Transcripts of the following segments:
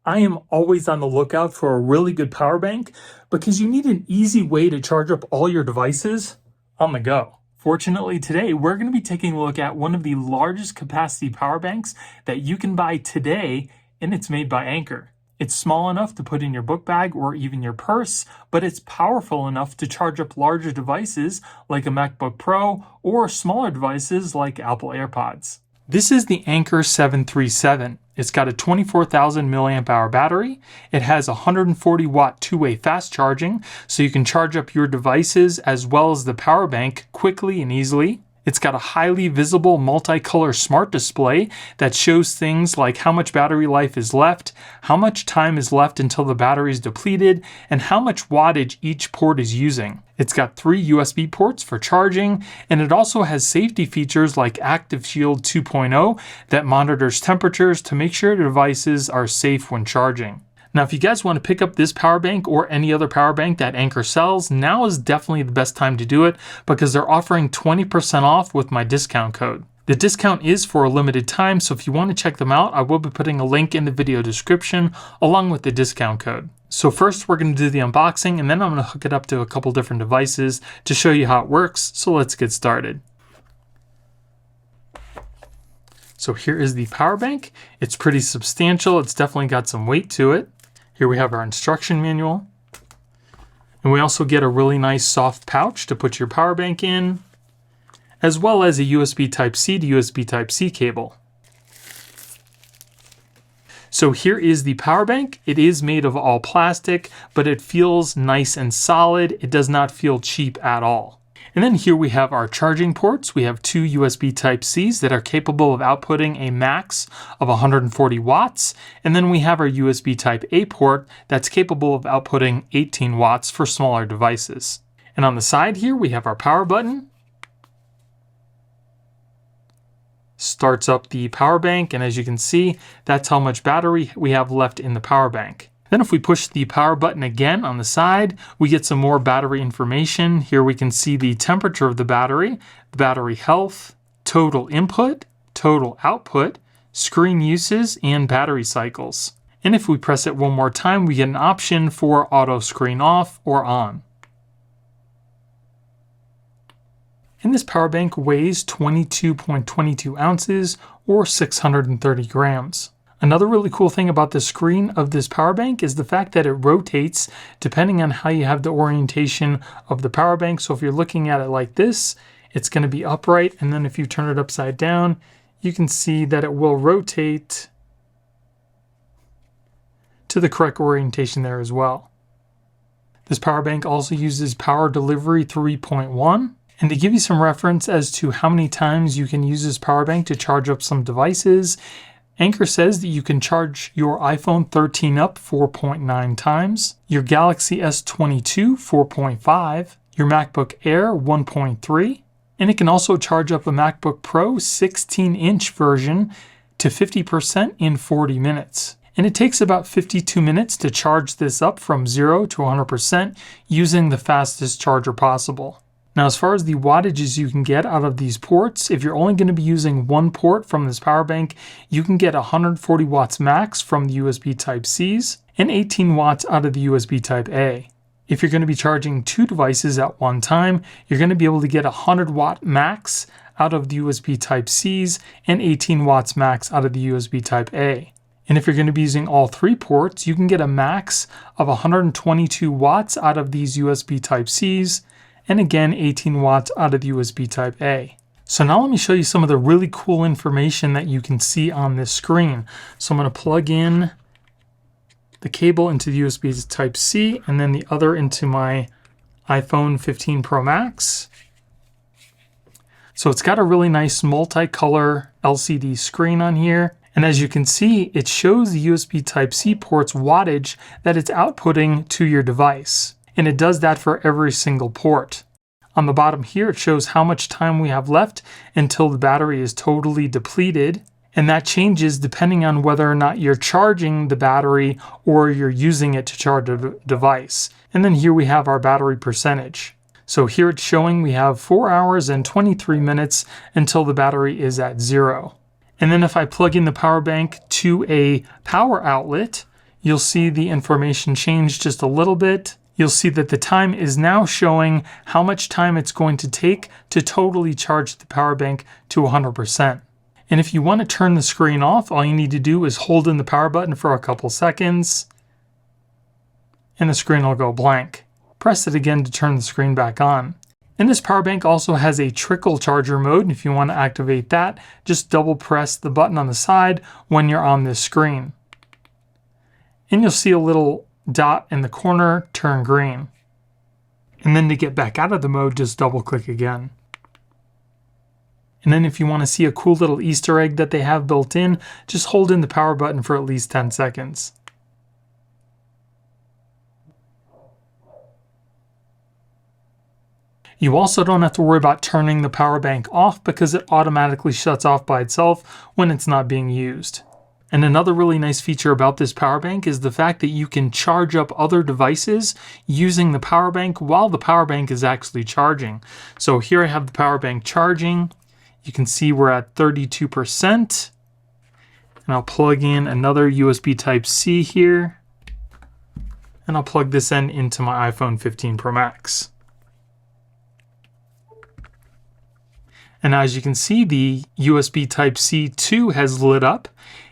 I am always on the lookout for a really good power bank because you need an easy way to charge up all your devices on the go. Fortunately, today we're going to be taking a look at one of the largest capacity power banks that you can buy today, and it's made by Anker. It's small enough to put in your book bag or even your purse, but it's powerful enough to charge up larger devices like a MacBook Pro or smaller devices like Apple AirPods. This is the Anker 737. It's got a 24,000 milliamp hour battery. It has 140 watt two-way fast charging, so you can charge up your devices as well as the power bank quickly and easily. It's got a highly visible multicolor smart display that shows things like how much battery life is left, how much time is left until the battery is depleted, and how much wattage each port is using. It's got 3 USB ports for charging, and it also has safety features like Active Shield 2.0 that monitors temperatures to make sure your devices are safe when charging. Now, if you guys want to pick up this power bank or any other power bank that Anker sells, now is definitely the best time to do it because they're offering 20% off with my discount code. The discount is for a limited time, so if you want to check them out, I will be putting a link in the video description along with the discount code. So first we're going to do the unboxing, and then I'm going to hook it up to a couple different devices to show you how it works. So let's get started. So here is the power bank. It's pretty substantial. It's definitely got some weight to it. Here we have our instruction manual. And we also get a really nice soft pouch to put your power bank in, as well as a USB Type-C to USB Type-C cable. So here is the power bank. It is made of all plastic, but it feels nice and solid. It does not feel cheap at all. And then here we have our charging ports. We have 2 USB Type-Cs that are capable of outputting a max of 140 watts. And then we have our USB Type-A port that's capable of outputting 18 watts for smaller devices. And on the side here, we have our power button. Starts up the power bank, and as you can see, that's how much battery we have left in the power bank. Then if we push the power button again on the side, we get some more battery information. Here we can see the temperature of the battery health, total input, total output, screen uses, and battery cycles. And if we press it one more time, we get an option for auto screen off or on. And this power bank weighs 22.22 ounces or 630 grams. Another really cool thing about the screen of this power bank is the fact that it rotates depending on how you have the orientation of the power bank. So if you're looking at it like this, it's going to be upright. And then if you turn it upside down, you can see that it will rotate to the correct orientation there as well. This power bank also uses power delivery 3.1. And to give you some reference as to how many times you can use this power bank to charge up some devices, Anker says that you can charge your iPhone 13 up 4.9 times, your Galaxy S22 4.5, your MacBook Air 1.3, and it can also charge up a MacBook Pro 16-inch version to 50% in 40 minutes. And it takes about 52 minutes to charge this up from 0 to 100% using the fastest charger possible. Now, as far as the wattages you can get out of these ports, if you're only going to be using one port from this power bank, you can get 140 watts max from the USB Type-Cs and 18 watts out of the USB Type-A. If you're going to be charging 2 devices at one time, you're going to be able to get 100 watt max out of the USB Type-Cs and 18 watts max out of the USB Type-A. And if you're going to be using all 3 ports, you can get a max of 122 watts out of these USB Type-Cs, and again 18 watts out of the USB Type-A. So now let me show you some of the really cool information that you can see on this screen. So I'm going to plug in the cable into the USB Type-C and then the other into my iPhone 15 Pro Max. So it's got a really nice multicolor LCD screen on here. And as you can see, it shows the USB Type-C port's wattage that it's outputting to your device. And it does that for every single port. On the bottom here, it shows how much time we have left until the battery is totally depleted. And that changes depending on whether or not you're charging the battery or you're using it to charge a device. And then here we have our battery percentage. So here it's showing we have 4 hours and 23 minutes until the battery is at 0. And then if I plug in the power bank to a power outlet, you'll see the information change just a little bit. You'll see that the time is now showing how much time it's going to take to totally charge the power bank to 100%. And if you want to turn the screen off, all you need to do is hold in the power button for a couple seconds, and the screen will go blank. Press it again to turn the screen back on. And this power bank also has a trickle charger mode, and if you want to activate that, just double press the button on the side when you're on this screen. And you'll see a little dot in the corner turn green. And then to get back out of the mode, just double click again. And then if you want to see a cool little Easter egg that they have built in, just hold in the power button for at least 10 seconds. You also don't have to worry about turning the power bank off because it automatically shuts off by itself when it's not being used. And another really nice feature about this power bank is the fact that you can charge up other devices using the power bank while the power bank is actually charging. So here I have the power bank charging. You can see we're at 32%. And I'll plug in another USB Type-C here. And I'll plug this in into my iPhone 15 Pro Max. And as you can see, the USB Type-C 2 has lit up,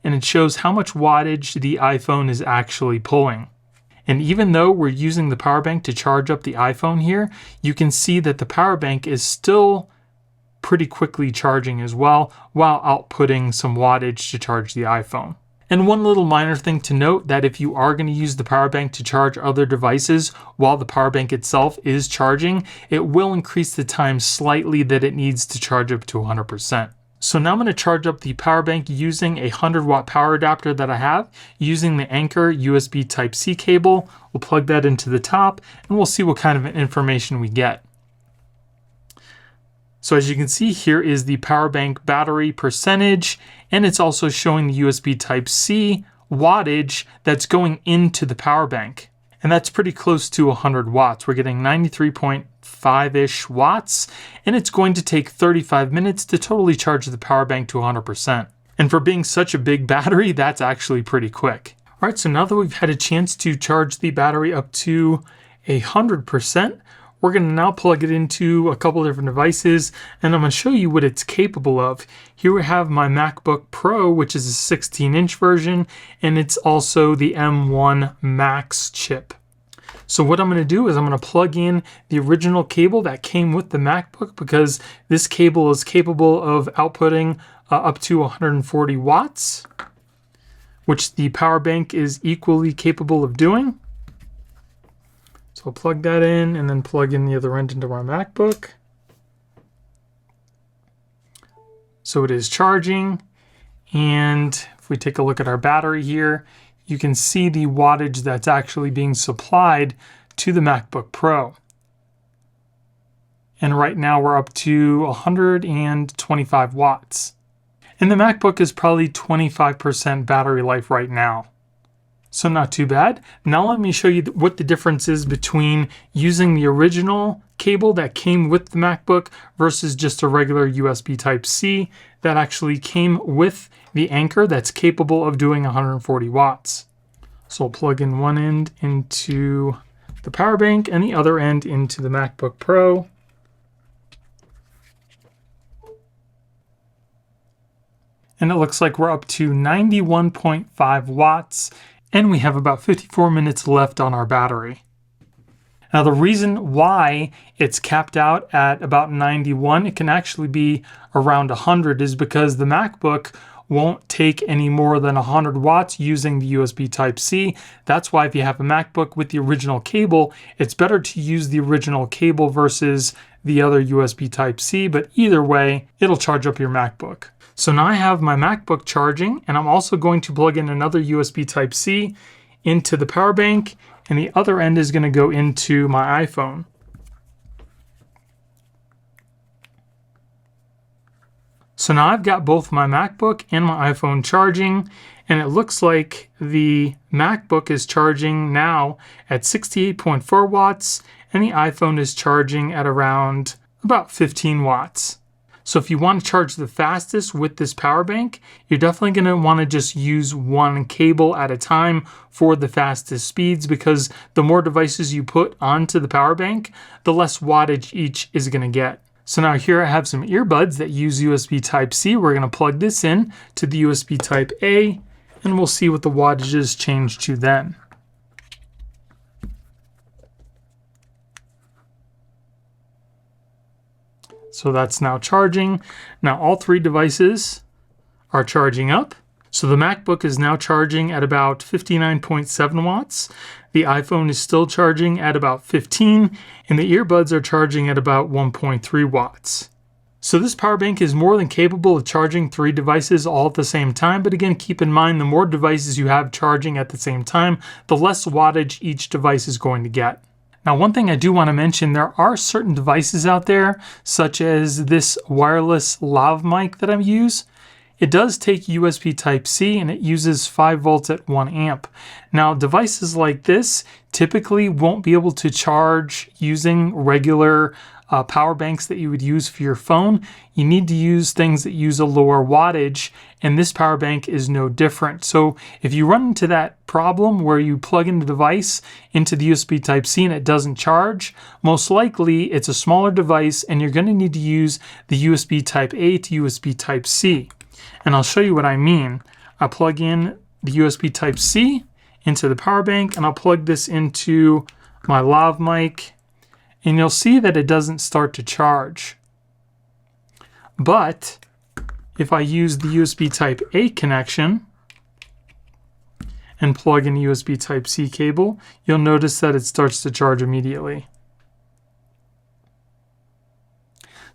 and it shows how much wattage the iPhone is actually pulling. And even though we're using the power bank to charge up the iPhone here, you can see that the power bank is still pretty quickly charging as well, while outputting some wattage to charge the iPhone. And one little minor thing to note, that if you are going to use the power bank to charge other devices while the power bank itself is charging, it will increase the time slightly that it needs to charge up to 100%. So now I'm going to charge up the power bank using a 100-watt power adapter that I have, using the Anker USB Type-C cable. We'll plug that into the top, and we'll see what kind of information we get. So as you can see, here is the power bank battery percentage, and it's also showing the USB Type-C wattage that's going into the power bank. And that's pretty close to 100 watts. We're getting 93.5-ish watts, and it's going to take 35 minutes to totally charge the power bank to 100%. And for being such a big battery, that's actually pretty quick. All right, so now that we've had a chance to charge the battery up to 100%, we're going to now plug it into a couple different devices, and I'm going to show you what it's capable of. Here we have my MacBook Pro, which is a 16-inch version, and it's also the M1 Max chip. So what I'm going to do is I'm going to plug in the original cable that came with the MacBook, because this cable is capable of outputting up to 140 watts, which the power bank is equally capable of doing. So I'll plug that in and then plug in the other end into my MacBook. So it is charging, and if we take a look at our battery here, you can see the wattage that's actually being supplied to the MacBook Pro. And right now we're up to 125 watts. And the MacBook is probably 25% battery life right now. So not too bad. Now let me show you what the difference is between using the original cable that came with the MacBook versus just a regular USB Type-C that actually came with the Anker that's capable of doing 140 watts. So I'll plug in one end into the power bank and the other end into the MacBook Pro. And it looks like we're up to 91.5 watts. And we have about 54 minutes left on our battery. Now the reason why it's capped out at about 91, it can actually be around 100, is because the MacBook won't take any more than 100 watts using the USB Type-C. That's why if you have a MacBook with the original cable, it's better to use the original cable versus the other USB Type-C, but either way, it'll charge up your MacBook. So now I have my MacBook charging, and I'm also going to plug in another USB Type-C into the power bank, and the other end is going to go into my iPhone. So now I've got both my MacBook and my iPhone charging, and it looks like the MacBook is charging now at 68.4 watts, and the iPhone is charging at around about 15 watts. So if you want to charge the fastest with this power bank, you're definitely going to want to just use one cable at a time for the fastest speeds, because the more devices you put onto the power bank, the less wattage each is going to get. So now here I have some earbuds that use USB Type-C. We're going to plug this in to the USB Type-A, and we'll see what the wattages change to then. So that's now charging. Now all three devices are charging up. So the MacBook is now charging at about 59.7 watts. The iPhone is still charging at about 15, and the earbuds are charging at about 1.3 watts. So this power bank is more than capable of charging three devices all at the same time, but again, keep in mind the more devices you have charging at the same time, the less wattage each device is going to get. Now, one thing I do want to mention, there are certain devices out there, such as this wireless lav mic that I use. It does take USB Type-C and it uses 5 volts at 1 amp. Now, devices like this typically won't be able to charge using regular power banks that you would use for your phone. You need to use things that use a lower wattage, and this power bank is no different. So if you run into that problem where you plug in the device into the USB Type-C and it doesn't charge, most likely it's a smaller device and you're going to need to use the USB Type-A to USB Type-C. And I'll show you what I mean. I plug in the USB Type-C into the power bank, and I'll plug this into my lav mic, and you'll see that it doesn't start to charge. But if I use the USB Type-A connection and plug in a USB Type-C cable, you'll notice that it starts to charge immediately.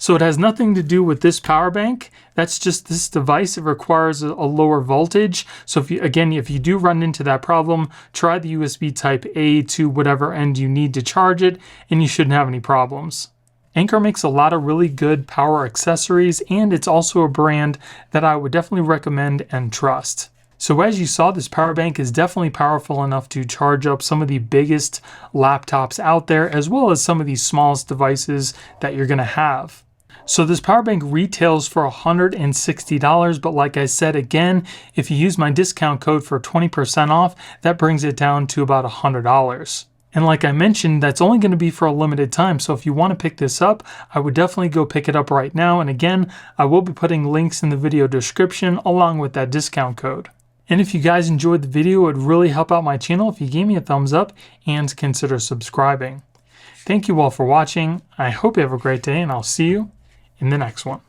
So it has nothing to do with this power bank. That's just this device. It requires a lower voltage. So if you do run into that problem, try the USB Type-A to whatever end you need to charge it, and you shouldn't have any problems. Anker makes a lot of really good power accessories, and it's also a brand that I would definitely recommend and trust. So as you saw, this power bank is definitely powerful enough to charge up some of the biggest laptops out there, as well as some of the smallest devices that you're going to have. So this power bank retails for $160, but like I said, again, if you use my discount code for 20% off, that brings it down to about $100. And like I mentioned, that's only going to be for a limited time. So if you want to pick this up, I would definitely go pick it up right now. And again, I will be putting links in the video description along with that discount code. And if you guys enjoyed the video, it would really help out my channel if you gave me a thumbs up and consider subscribing. Thank you all for watching. I hope you have a great day, and I'll see you in the next one.